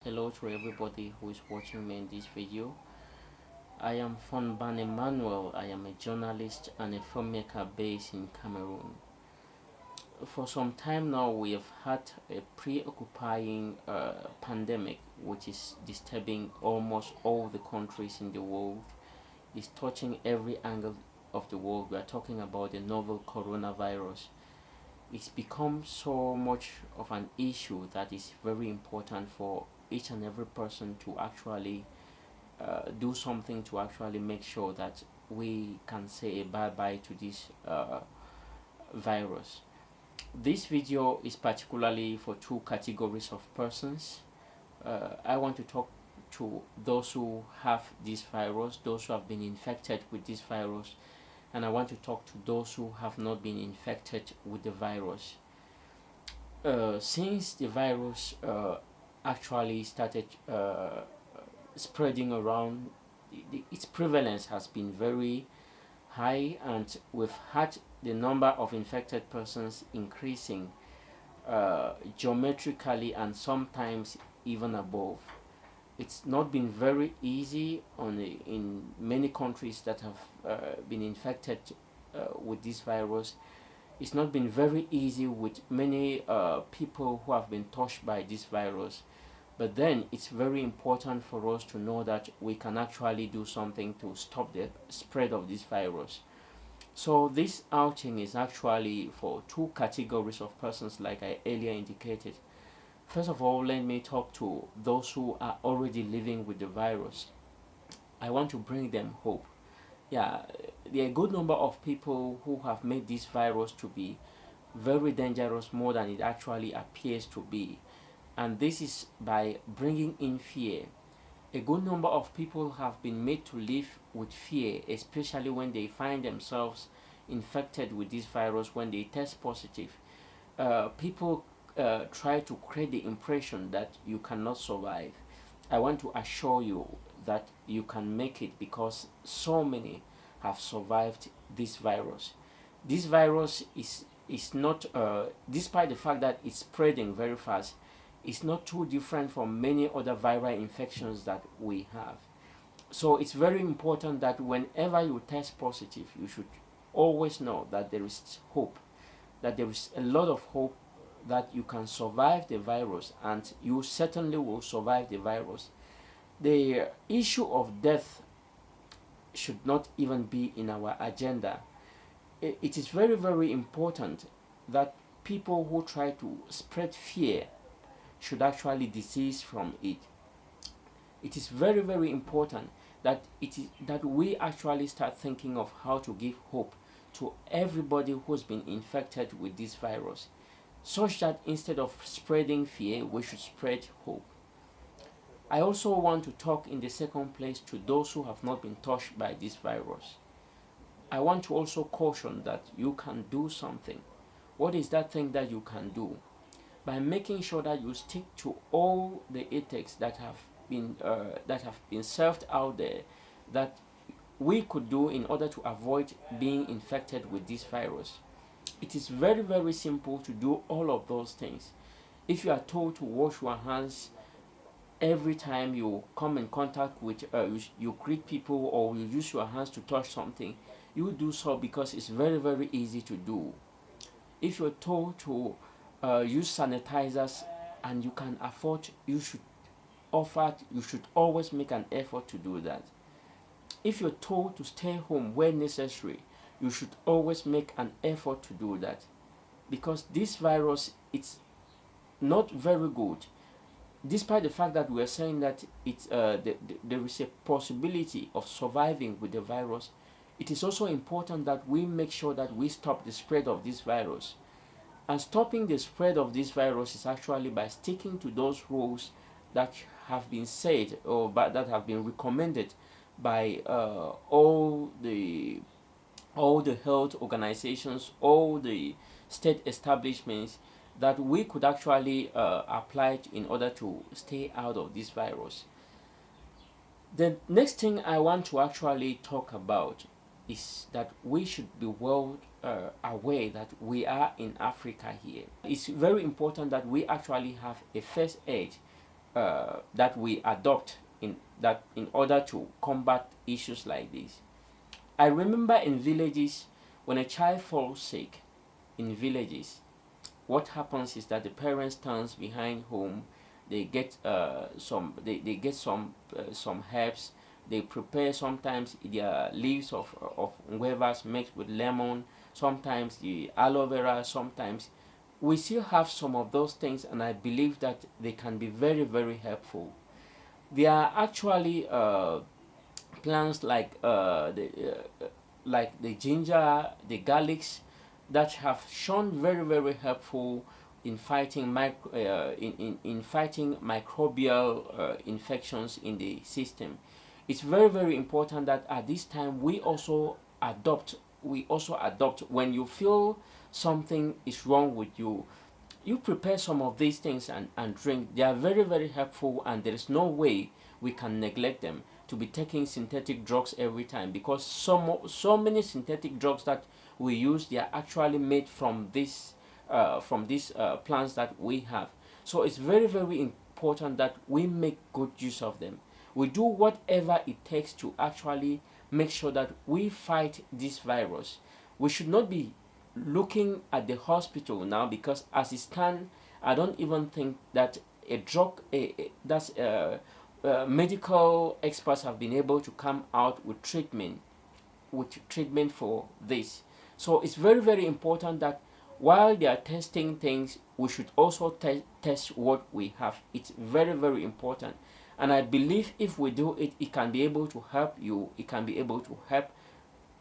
hello to everybody who is watching me in this video. I am Fonban Emmanuel. I am a journalist and a filmmaker based in Cameroon. For some time now, we have had a preoccupying pandemic which is disturbing almost all the countries in the world. It's touching every angle of the world. We are talking about the novel coronavirus. It's become so much of an issue that is very important for each and every person to actually do something to actually make sure that we can say a bye-bye to this virus. This video is particularly for two categories of persons. I want to talk to those who have this virus, those who have been infected with this virus, and I want to talk to those who have not been infected with the virus. Since the virus actually started spreading around, its prevalence has been very high, and we've had the number of infected persons increasing geometrically and sometimes even above. It's not been very easy in many countries that have been infected with this virus. It's not been very easy with many people who have been touched by this virus. But then it's very important for us to know that we can actually do something to stop the spread of this virus. So this outing is actually for two categories of persons, like I earlier indicated. First of all, let me talk to those who are already living with the virus. I want to bring them hope. Yeah, there are a good number of people who have made this virus to be very dangerous, more than it actually appears to be. And this is by bringing in fear. A good number of people have been made to live with fear, especially when they find themselves infected with this virus, when they test positive. People try to create the impression that you cannot survive. I want to assure you that you can make it, because so many have survived this virus. This virus is not, despite the fact that it's spreading very fast, it's not too different from many other viral infections that we have. So it's very important that whenever you test positive, you should always know that there is hope, that there is a lot of hope that you can survive the virus, and you certainly will survive the virus. The issue of death should not even be in our agenda. It is very, very important that people who try to spread fear should actually desist from it. It is very, very important that we actually start thinking of how to give hope to everybody who's been infected with this virus, such that instead of spreading fear, we should spread hope. I also want to talk in the second place to those who have not been touched by this virus. I want to also caution that you can do something. What is that thing that you can do? By making sure that you stick to all the ethics that have been served out there, that we could do in order to avoid being infected with this virus. It is very, very simple to do all of those things. If you are told to wash your hands every time you come in contact with, you greet people, or you use your hands to touch something, you do so, because it's very, very easy to do. If you're told to use sanitizers and you can afford, you should always make an effort to do that. If you're told to stay home where necessary, you should always make an effort to do that, because this virus, it's not very good. Despite the fact that we are saying that there is a possibility of surviving with the virus, it is also important that we make sure that we stop the spread of this virus. And stopping the spread of this virus is actually by sticking to those rules that have been said, or that have been recommended by all the health organizations, all the state establishments, that we could actually apply in order to stay out of this virus. The next thing I want to actually talk about is that we should be well aware that we are in Africa here. It's very important that we actually have a first aid that we adopt in order to combat issues like this. I remember in villages, when a child falls sick in villages, what happens is that the parents stands behind home. They get they get some herbs. They prepare sometimes the leaves of guavas mixed with lemon, sometimes the aloe vera, sometimes we still have some of those things, and I believe that they can be very, very helpful. There are actually plants like the ginger, the garlics, that have shown very, very helpful in fighting in fighting microbial infections in the system. It's very, very important that at this time we also adopt when you feel something is wrong with you. You prepare some of these things and drink. They are very, very helpful, and there is no way we can neglect them to be taking synthetic drugs every time, because so many synthetic drugs that we use, they are actually made from these plants that we have. So it's very, very important that we make good use of them. We do whatever it takes to actually make sure that we fight this virus. We should not be looking at the hospital now, because as it stands, I don't even think that a drug that's medical experts have been able to come out with treatment for this. So it's very, very important that while they are testing things, we should also test what we have. It's very, very important. And I believe if we do it, it can be able to help you, it can be able to help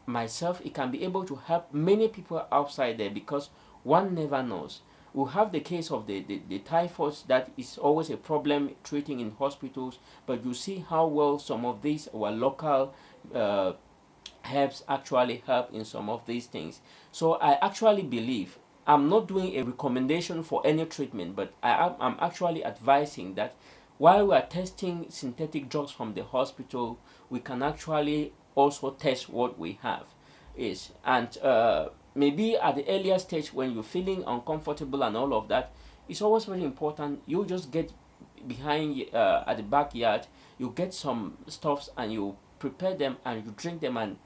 myself, it can be able to help many people outside there, because one never knows. We have the case of the typhoid that is always a problem treating in hospitals, but you see how well some of these our local herbs actually help in some of these things. So I actually believe, I'm not doing a recommendation for any treatment, but I'm actually advising that while we are testing synthetic drugs from the hospital, we can actually also test what we have is. And maybe at the earlier stage when you're feeling uncomfortable and all of that, it's always very important you just get behind at the backyard, you get some stuffs and you prepare them and you drink them and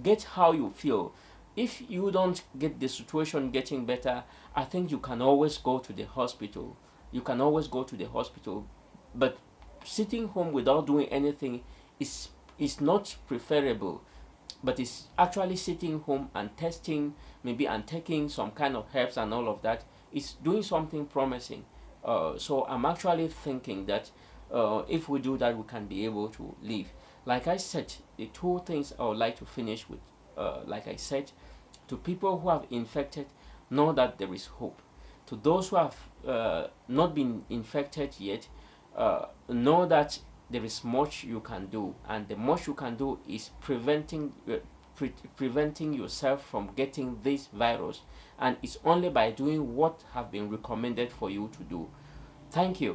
get how you feel. If you don't get the situation getting better, I think you can always go to the hospital. You can always go to the hospital, but sitting home without doing anything is not preferable, but it's actually sitting home and testing maybe and taking some kind of herbs and all of that is doing something promising. So I'm actually thinking that if we do that, we can be able to live. Like I said, the two things I would like to finish with, like I said, to people who have infected, know that there is hope. To those who have not been infected yet, know that there is much you can do, and the much you can do is preventing yourself from getting this virus, and it's only by doing what have been recommended for you to do. Thank you.